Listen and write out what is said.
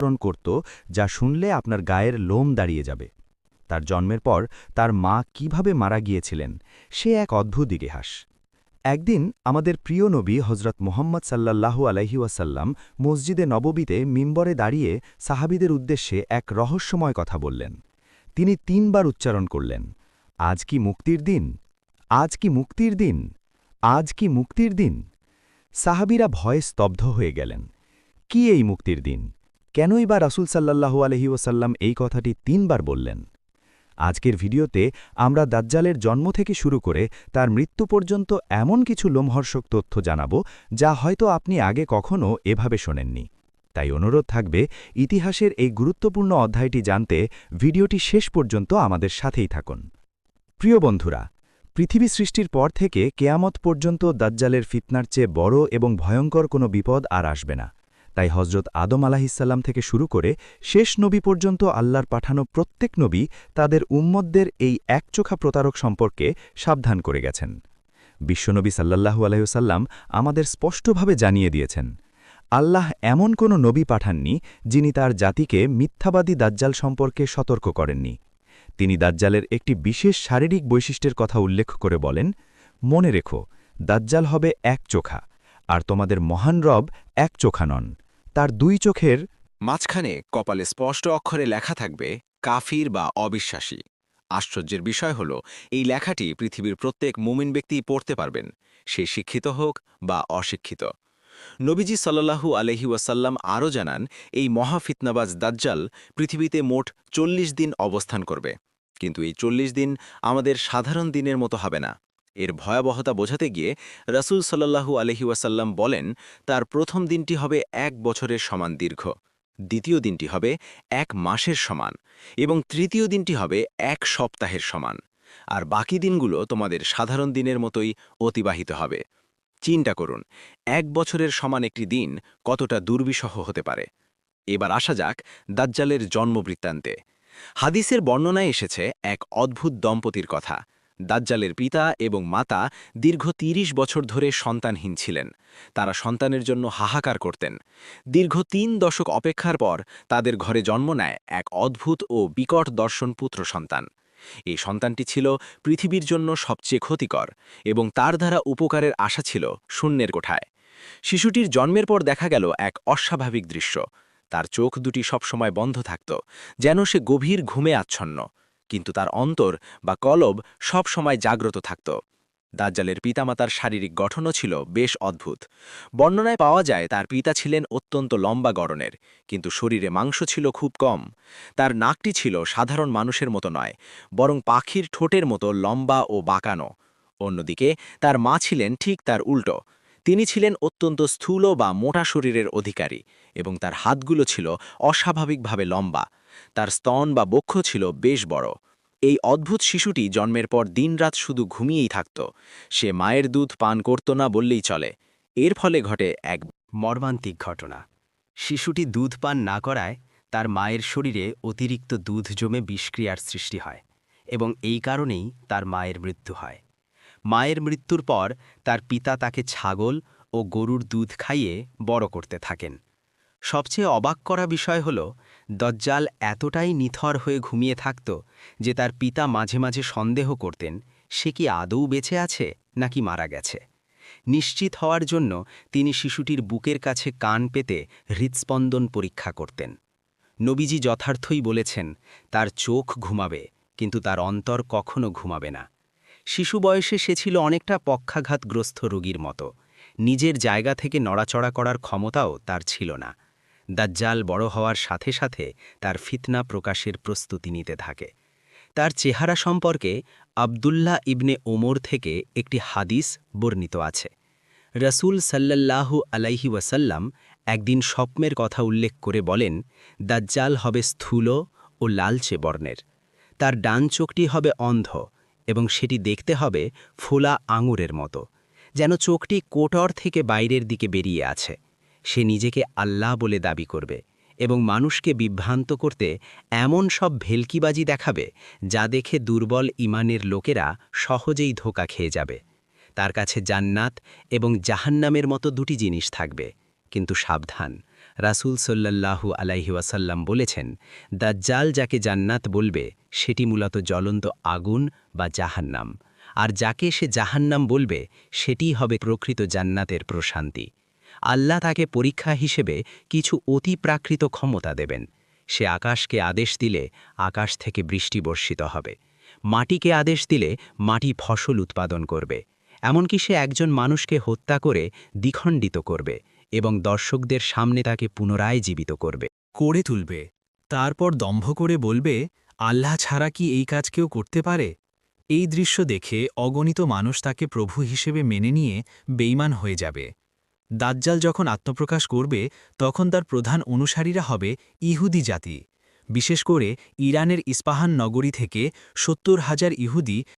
উচ্চারণ করত যা শুনলে আপনার গায়ের লোম দাঁড়িয়ে যাবে। তার জন্মের পর তার মা কিভাবে মারা গিয়েছিলেন সে এক অদ্ভুত ইতিহাস। একদিন আমাদের প্রিয় নবী হজরত মুহাম্মদ সাল্লাল্লাহু আলাইহি ওয়াসাল্লাম মসজিদে নববীতে মিম্বরে দাঁড়িয়ে সাহাবীদের উদ্দেশ্যে এক রহস্যময় কথা বললেন। তিনি ৩ বার উচ্চারণ করলেন, আজ কি মুক্তির দিন, আজ কি মুক্তির দিন, আজ কি মুক্তির দিন। সাহাবীরা ভয়ে স্তব্ধ হয়ে গেলেন। কি এই মুক্তির দিন? কেনই বা রাসূল সাল্লাল্লাহু আলাইহি ওয়াসাল্লাম এই কথাটি ৩ বার বললেন? আজকের ভিডিওতে আমরা দাজ্জালের জন্ম থেকে শুরু করে তার মৃত্যু পর্যন্ত এমন কিছু লোমহর্ষক তথ্য জানাব যা হয়তো আপনি আগে কখনো এভাবে শোনেননি। তাই অনুরোধ থাকবে ইতিহাসের এই গুরুত্বপূর্ণ অধ্যায়টি জানতে ভিডিওটি শেষ পর্যন্ত আমাদের সাথেই থাকুন। প্রিয় বন্ধুরা, পৃথিবী সৃষ্টির পর থেকে কেয়ামত পর্যন্ত দাজ্জালের ফিতনার চেয়ে বড় এবং ভয়ঙ্কর কোনো বিপদ আর আসবে না। তাই হজরত আদম আলাহিসাল্লাম থেকে শুরু করে শেষ নবী পর্যন্ত আল্লাহর পাঠানো প্রত্যেক নবী তাদের উম্মতদের এই একচোখা প্রতারক সম্পর্কে সাবধান করে গেছেন। বিশ্বনবী সাল্লাল্লাহু আলাইসাল্লাম আমাদের স্পষ্টভাবে জানিয়ে দিয়েছেন, আল্লাহ এমন কোনো নবী পাঠাননি যিনি তার জাতিকে মিথ্যাবাদী দাজ্জাল সম্পর্কে সতর্ক করেননি। তিনি দাজ্জালের একটি বিশেষ শারীরিক বৈশিষ্ট্যের কথা উল্লেখ করে বলেন, মনে রেখো, দাজ্জাল হবে একচোখা, আর তোমাদের মহান রব একচোখা নন। তার ২ চোখের মাঝখানে কপালে স্পষ্ট অক্ষরে লেখা থাকবে কাফির বা অবিশ্বাসী। আশ্চর্যের বিষয় হল এই লেখাটি পৃথিবীর প্রত্যেক মুমিন ব্যক্তিই পড়তে পারবেন, সে শিক্ষিত হোক বা অশিক্ষিত। নবীজি সাল্লাল্লাহু আলাইহি ওয়াসাল্লাম আরও জানান, এই মহাফিতনাবাজ দাজ্জাল পৃথিবীতে মোট ৪০ দিন অবস্থান করবে। কিন্তু এই ৪০ দিন আমাদের সাধারণ দিনের মতো হবে না। এর ভয়াবহতা বোঝাতে গিয়ে রাসূল সাল্লাল্লাহু আলাইহি ওয়াসাল্লাম বলেন, তার প্রথম দিনটি হবে ১ বছরের সমান দীর্ঘ, দ্বিতীয় দিনটি হবে ১ মাসের সমান এবং তৃতীয় দিনটি হবে ১ সপ্তাহের সমান। আর বাকি দিনগুলো তোমাদের সাধারণ দিনের মতোই অতিবাহিত হবে। চিন্তা করুন, ১ বছরের সমান একটি দিন কতটা দুর্বিষহ হতে পারে। এবার আসা যাক দাজ্জালের জন্মবৃত্তান্তে। হাদিসের বর্ণনায় এসেছে এক অদ্ভুত দম্পতির কথা। দাজ্জালের পিতা এবং মাতা দীর্ঘ ৩০ বছর ধরে সন্তানহীন ছিলেন। তারা সন্তানের জন্য হাহাকার করতেন। দীর্ঘ ৩ দশক অপেক্ষার পর তাদের ঘরে জন্ম নেয় এক অদ্ভুত ও বিকট দর্শন পুত্র সন্তান। এই সন্তানটি ছিল পৃথিবীর জন্য সবচেয়ে ক্ষতিকর এবং তার দ্বারা উপকারের আশা ছিল শূন্যের কোঠায়। শিশুটির জন্মের পর দেখা গেল এক অস্বাভাবিক দৃশ্য। তার চোখ দুটি সবসময় বন্ধ থাকত, যেন সে গভীর ঘুমে আচ্ছন্ন, কিন্তু তার অন্তর বা কলব সব সময় জাগ্রত থাকত। দাজ্জালের পিতামাতার শারীরিক গঠনও ছিল বেশ অদ্ভুত। বর্ণনায় পাওয়া যায় তার পিতা ছিলেন অত্যন্ত লম্বা গড়নের, কিন্তু শরীরে মাংস ছিল খুব কম। তার নাকটি ছিল সাধারণ মানুষের মতো নয়, বরং পাখির ঠোঁটের মতো লম্বা ও বাঁকানো। অন্যদিকে তার মা ছিলেন ঠিক তার উল্টো। তিনি ছিলেন অত্যন্ত স্থূল বা মোটা শরীরের অধিকারী এবং তার হাতগুলো ছিল অস্বাভাবিকভাবে লম্বা। তার স্তন বা বক্ষ ছিল বেশ বড়। এই অদ্ভুত শিশুটি জন্মের পর দিনরাত শুধু ঘুমিয়েই থাকত। সে মায়ের দুধ পান করত না বললেই চলে। এর ফলে ঘটে এক মর্মান্তিক ঘটনা। শিশুটি দুধ পান না করায় তার মায়ের শরীরে অতিরিক্ত দুধ জমে বিষক্রিয়ার সৃষ্টি হয় এবং এই কারণেই তার মায়ের মৃত্যু হয়। মায়ের মৃত্যুর পর তার পিতা তাকে ছাগল ও গরুর দুধ খাইয়ে বড় করতে থাকেন। সবচেয়ে অবাক করা বিষয় হল, দাজ্জাল এতটাই নিথর হয়ে ঘুমিয়ে থাকত যে তার পিতা মাঝে মাঝে সন্দেহ করতেন সে কি আদৌ বেঁচে আছে নাকি মারা গেছে। নিশ্চিত হওয়ার জন্য তিনি শিশুটির বুকের কাছে কান পেতে হৃৎস্পন্দন পরীক্ষা করতেন। নবীজি যথার্থই বলেছেন, তার চোখ ঘুমাবে কিন্তু তার অন্তর কখনো ঘুমাবে না। শিশু বয়সে সে ছিল অনেকটা পক্ষাঘাতগ্রস্ত রোগীর মতো। নিজের জায়গা থেকে নড়াচড়া করার ক্ষমতাও তার ছিল না। দাজ্জাল বড় হওয়ার সাথে সাথে তার ফিতনা প্রকাশের প্রস্তুতি নিতে থাকে। তার চেহারা সম্পর্কে আবদুল্লাহ ইবনে ওমর থেকে একটি হাদিস বর্ণিত আছে। রাসূল সাল্লাল্লাহু আলাইহি ওয়াসাল্লাম একদিন স্বপ্নের কথা উল্লেখ করে বলেন, দাজ্জাল হবে স্থূল ও লালচে বর্ণের। তার ডান চোখটি হবে অন্ধ এবং সেটি দেখতে হবে ফোলা আঙুরের মতো, যেন চোখটি কোটর থেকে বাইরের দিকে বেরিয়ে আছে। সে নিজেকে আল্লাহ বলে দাবি করবে এবং মানুষকে বিভ্রান্ত করতে এমন সব ভেলকিবাজি দেখাবে যা দেখে দুর্বল ঈমানের লোকেরা সহজেই ধোঁকা খেয়ে যাবে। তার কাছে জান্নাত এবং জাহান্নামের মতো দুটি জিনিস থাকবে, কিন্তু সাবধান, রাসূল সাল্লাল্লাহু আলাইহি ওয়াসাল্লাম বলেছেন, দাজ্জাল যাকে জান্নাত বলবে সেটি মূলত জ্বলন্ত আগুন বা জাহান্নাম, আর যাকে সে জাহান্নাম বলবে সেটিই হবে প্রকৃত জান্নাতের প্রশান্তি। আল্লাহ তাকে পরীক্ষা হিসেবে কিছু অতিপ্রাকৃত ক্ষমতা দেবেন। সে আকাশকে আদেশ দিলে আকাশ থেকে বৃষ্টি বর্ষিত হবে, মাটিকে আদেশ দিলে মাটি ফসল উৎপাদন করবে, এমনকি সে একজন মানুষকে হত্যা করে দ্বিখণ্ডিত করবে এবং দর্শকদের সামনে তাকে পুনরায় জীবিত করবে। করে তুলবে, তারপর দম্ভ করে বলবে, আল্লাহ ছাড়া কি এই কাজ কেউ করতে পারে? এই দৃশ্য দেখে অগণিত মানুষ তাকে প্রভু হিসেবে মেনে নিয়ে বেঈমান হয়ে যাবে। দাজ্জাল যখন আত্মপ্রকাশ করবে তখন তার প্রধান অনুসারীরা হবে ইহুদি জাতি। বিশেষ করে ইরানের ইস্পাহান নগরী থেকে ৭০,০০০ ইহুদি